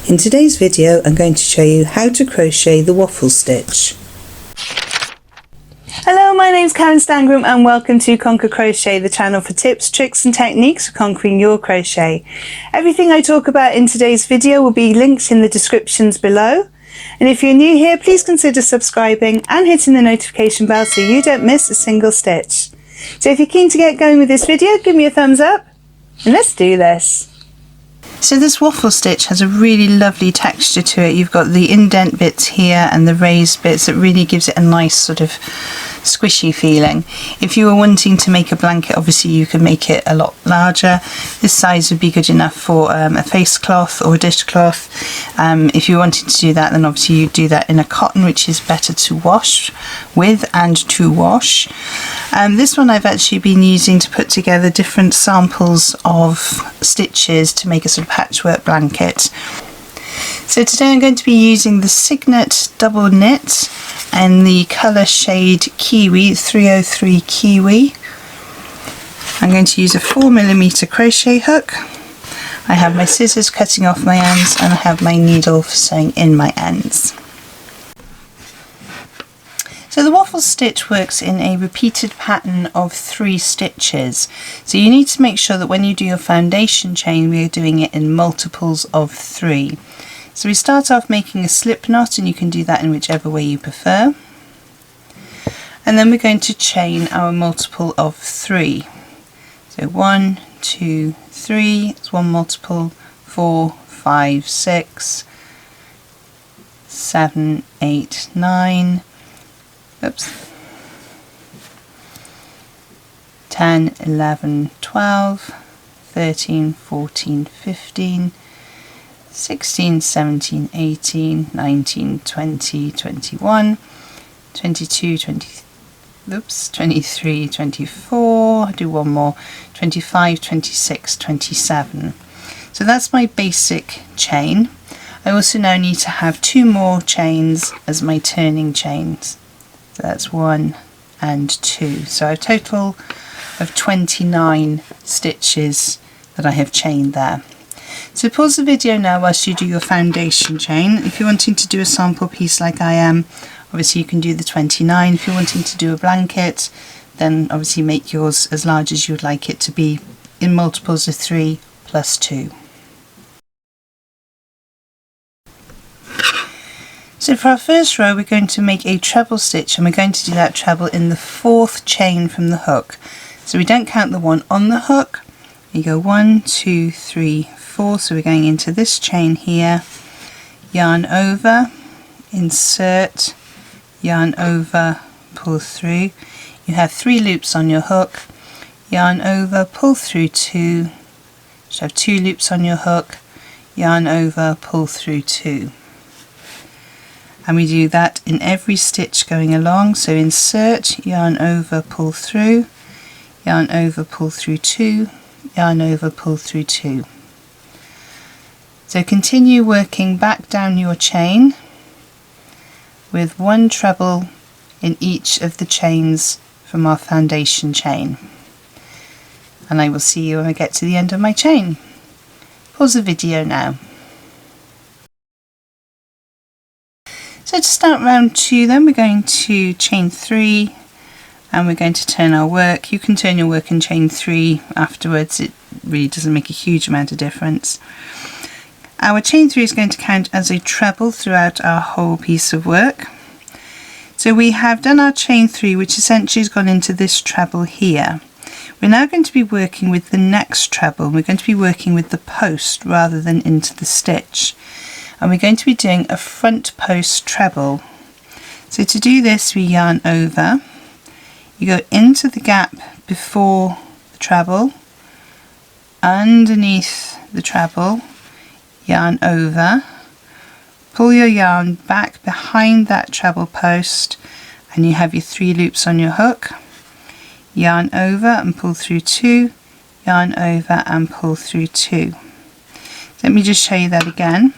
In today's video I'm going to show you how to crochet the waffle stitch. Hello, my name's Karen Stangram and welcome to Conquer Crochet, the channel for tips, tricks and techniques for conquering your crochet. Everything I talk about in today's video will be linked in the descriptions below. And if you're new here, please consider subscribing and hitting the notification bell so you don't miss a single stitch. So if you're keen to get going with this video, give me a thumbs up and let's do this. So this waffle stitch has a really lovely texture to it. You've got the indent bits here and the raised bits that really gives it a nice sort of squishy feeling. If you were wanting to make a blanket, obviously you can make it a lot larger. This size would be good enough for a face cloth or a dishcloth. If you wanted to do that, then obviously you do that in a cotton, which is better to wash with and to wash. This one I've actually been using to put together different samples of stitches to make a sort of patchwork blanket. So today I'm going to be using the Signet double knit and the colour shade Kiwi, 303 Kiwi. I'm going to use a 4mm crochet hook. I have my scissors cutting off my ends and I have my needle for sewing in my ends. So the waffle stitch works in a repeated pattern of 3 stitches. So you need to make sure that when you do your foundation chain, we are doing it in multiples of 3. So we start off making a slip knot, and you can do that in whichever way you prefer. And then we're going to chain our multiple of 3. So 1, 2, 3, it's one multiple, 4, 5, 6, 7, 8, 9, 10, 11, 12, 13, 14, 15, 16, 17, 18, 19, 20, 21, 22, 23, 24, I'll do one more, 25, 26, 27. So that's my basic chain. I also now need to have 2 more chains as my turning chains. So that's 1 and 2. So I have a total of 29 stitches that I have chained there. So pause the video now whilst you do your foundation chain. If you're wanting to do a sample piece like I am, obviously you can do the 29. If you're wanting to do a blanket, then obviously make yours as large as you would like it to be in multiples of 3 plus 2. So for our first row, we're going to make a treble stitch, and we're going to do that treble in the 4th chain from the hook. So we don't count the one on the hook. You go 1, 2, 3, 4. So we're going into this chain here, yarn over, insert, yarn over, pull through. You have 3 loops on your hook, yarn over, pull through 2. So have 2 loops on your hook, yarn over, pull through 2. And we do that in every stitch going along. So insert, yarn over, pull through, yarn over, pull through 2, yarn over, pull through 2. So continue working back down your chain with 1 treble in each of the chains from our foundation chain. And I will see you when I get to the end of my chain. Pause the video now. So to start round 2 then, we're going to chain 3 and we're going to turn our work. You can turn your work and chain 3 afterwards, it really doesn't make a huge amount of difference. Our chain 3 is going to count as a treble throughout our whole piece of work. So we have done our chain 3, which essentially has gone into this treble here. We're now going to be working with the next treble. We're going to be working with the post rather than into the stitch. And we're going to be doing a front post treble. So to do this, we yarn over, you go into the gap before the treble, underneath the treble, yarn over, pull your yarn back behind that treble post, and you have your 3 loops on your hook, yarn over and pull through 2, yarn over and pull through 2. Let me just show you that again.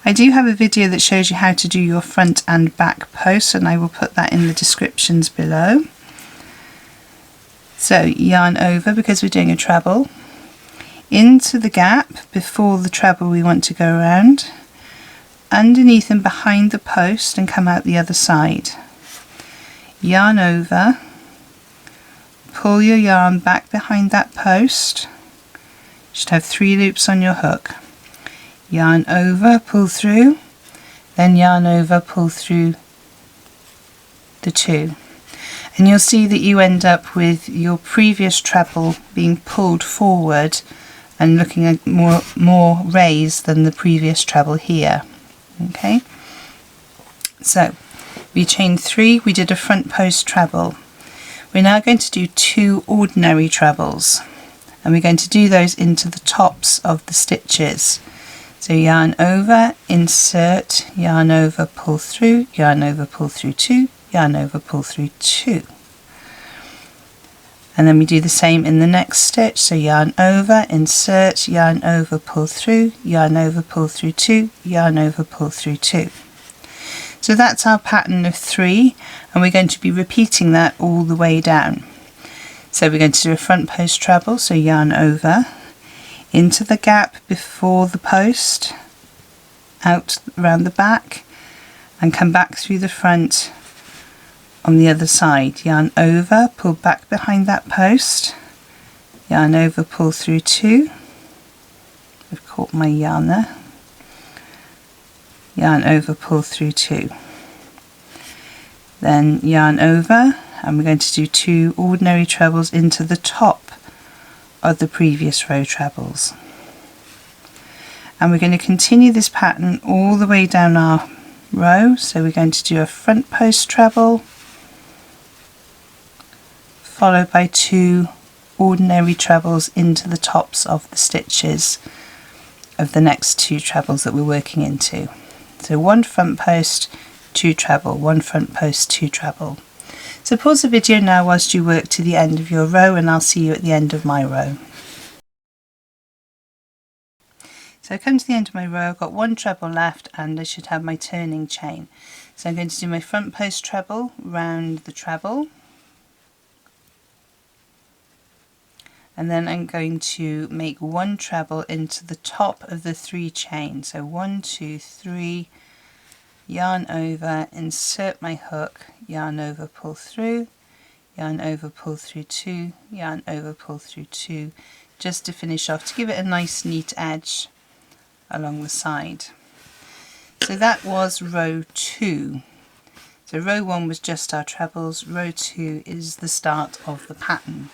I do have a video that shows you how to do your front and back posts, and I will put that in the descriptions below. So yarn over, because we're doing a treble, into the gap before the treble we want to go around, underneath and behind the post and come out the other side. Yarn over, pull your yarn back behind that post. You should have 3 loops on your hook. Yarn over, pull through, then yarn over, pull through the 2. And you'll see that you end up with your previous treble being pulled forward and looking at more raised than the previous treble here. Okay, so we chained 3, we did a front post treble. We're now going to do 2 ordinary trebles, and we're going to do those into the tops of the stitches. So yarn over, insert, yarn over, pull through, yarn over, pull through 2, yarn over, pull through 2. And then we do the same in the next stitch. So yarn over, insert, yarn over, pull through, yarn over, pull through 2, yarn over, pull through 2. So that's our pattern of 3, and we're going to be repeating that all the way down. So we're going to do a front post treble, so yarn over, into the gap before the post, out around the back, and come back through the front on the other side. Yarn over, pull back behind that post, yarn over, pull through 2. I've caught my yarn there. Yarn over, pull through 2. Then yarn over, and we're going to do 2 ordinary trebles into the top of the previous row trebles. And we're going to continue this pattern all the way down our row. So we're going to do a front post treble, followed by 2 ordinary trebles into the tops of the stitches of the next 2 trebles that we're working into. So 1 front post, 2 treble, 1 front post, 2 treble. So pause the video now whilst you work to the end of your row, and I'll see you at the end of my row. So I come to the end of my row, I've got 1 treble left, and I should have my turning chain. So I'm going to do my front post treble round the treble, and then I'm going to make 1 treble into the top of the 3 chain. So 1, 2, 3, yarn over, insert my hook, yarn over, pull through, yarn over, pull through 2, yarn over, pull through 2, just to finish off, to give it a nice neat edge along the side. So that was row 2. So row 1 was just our trebles, row 2 is the start of the pattern.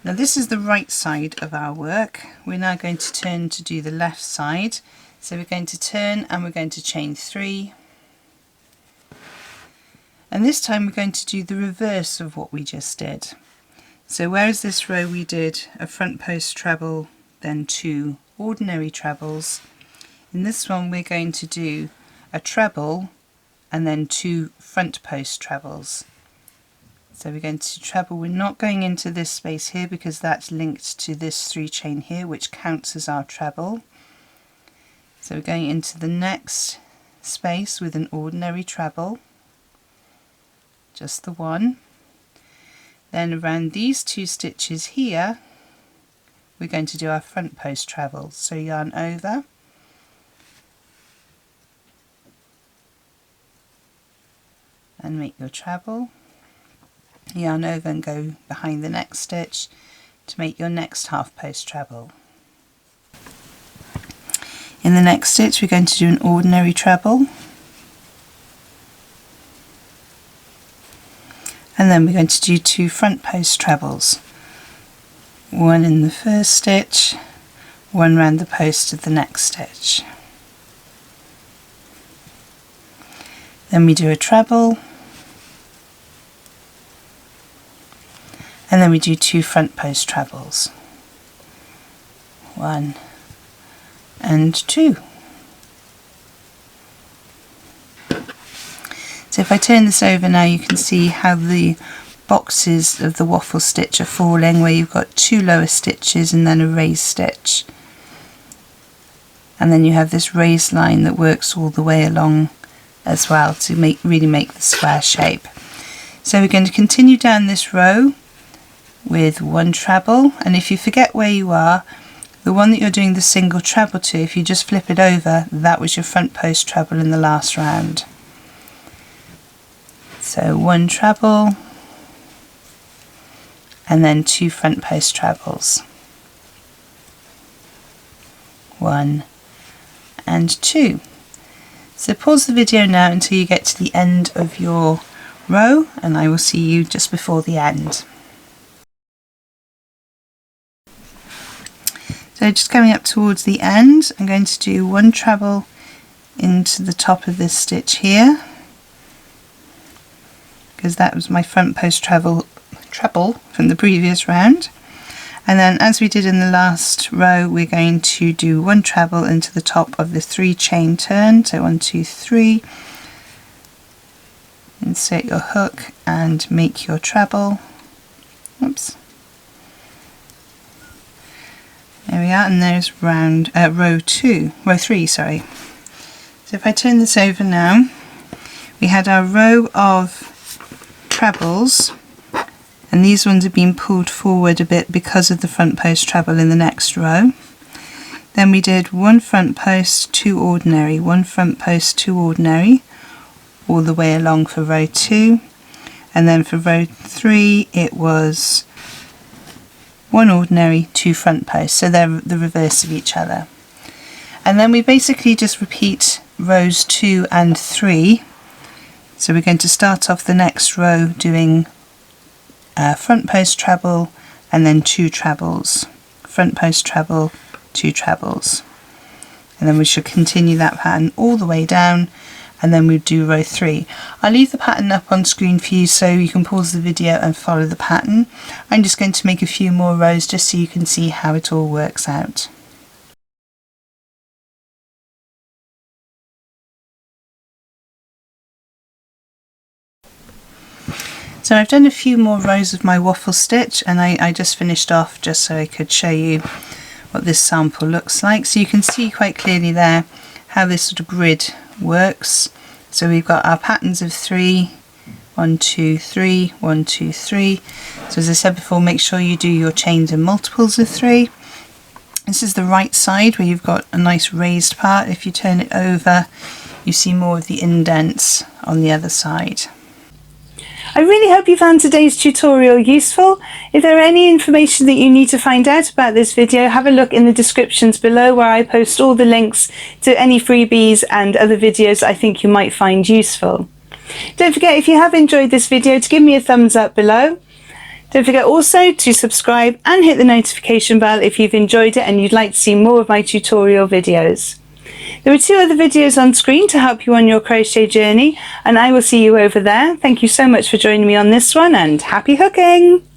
Now this is the right side of our work. We're now going to turn to do the left side. So we're going to turn and we're going to chain 3. And this time we're going to do the reverse of what we just did. So whereas this row we did a front post treble, then 2 ordinary trebles, in this one we're going to do a treble and then 2 front post trebles. So we're going to treble, we're not going into this space here because that's linked to this 3 chain here, which counts as our treble. So we're going into the next space with an ordinary treble, just the 1. Then around these 2 stitches here, we're going to do our front post trebles. So yarn over, and make your treble, yarn over and go behind the next stitch to make your next half post treble. In the next stitch we're going to do an ordinary treble, and then we're going to do 2 front post trebles, 1 in the first stitch, 1 round the post of the next stitch. Then we do a treble, and then we do 2 front post trebles, 1 and 2. So if I turn this over now, you can see how the boxes of the waffle stitch are falling, where you've got 2 lower stitches and then a raised stitch, and then you have this raised line that works all the way along as well to really make the square shape. So we're going to continue down this row with 1 treble, and if you forget where you are, the one that you're doing the single treble to, if you just flip it over, that was your front post treble in the last round. So 1 treble and then 2 front post trebles, 1 and 2. So pause the video now until you get to the end of your row, and I will see you just before the end. So just coming up towards the end, I'm going to do 1 treble into the top of this stitch here, because that was my front post treble from the previous round. And then, as we did in the last row, we're going to do 1 treble into the top of the 3 chain turn. So 1, 2, 3. Insert your hook and make your treble. Oops. There we are, and there's row 3, sorry. So if I turn this over now, we had our row of trebles, and these ones have been pulled forward a bit because of the front post treble in the next row. Then we did 1 front post, 2 ordinary, 1 front post, 2 ordinary, all the way along for row 2, and then for row 3 it was 1 ordinary, 2 front posts, so they're the reverse of each other. And then we basically just repeat rows 2 and 3. So we're going to start off the next row doing front post treble and then 2 trebles, front post treble, 2 trebles, and then we should continue that pattern all the way down, and then we'll do row 3. I'll leave the pattern up on screen for you so you can pause the video and follow the pattern. I'm just going to make a few more rows just so you can see how it all works out. So I've done a few more rows of my waffle stitch, and I just finished off just so I could show you what this sample looks like. So you can see quite clearly there how this sort of grid works. So we've got our patterns of 3, 1, 2, 3, 1, 2, 3. So as I said before, make sure you do your chains in multiples of 3. This is the right side where you've got a nice raised part. If you turn it over, you see more of the indents on the other side. I really hope you found today's tutorial useful. If there are any information that you need to find out about this video, have a look in the descriptions below where I post all the links to any freebies and other videos I think you might find useful. Don't forget, if you have enjoyed this video, to give me a thumbs up below. Don't forget also to subscribe and hit the notification bell if you've enjoyed it and you'd like to see more of my tutorial videos. There are 2 other videos on screen to help you on your crochet journey, and I will see you over there. Thank you so much for joining me on this one, and happy hooking!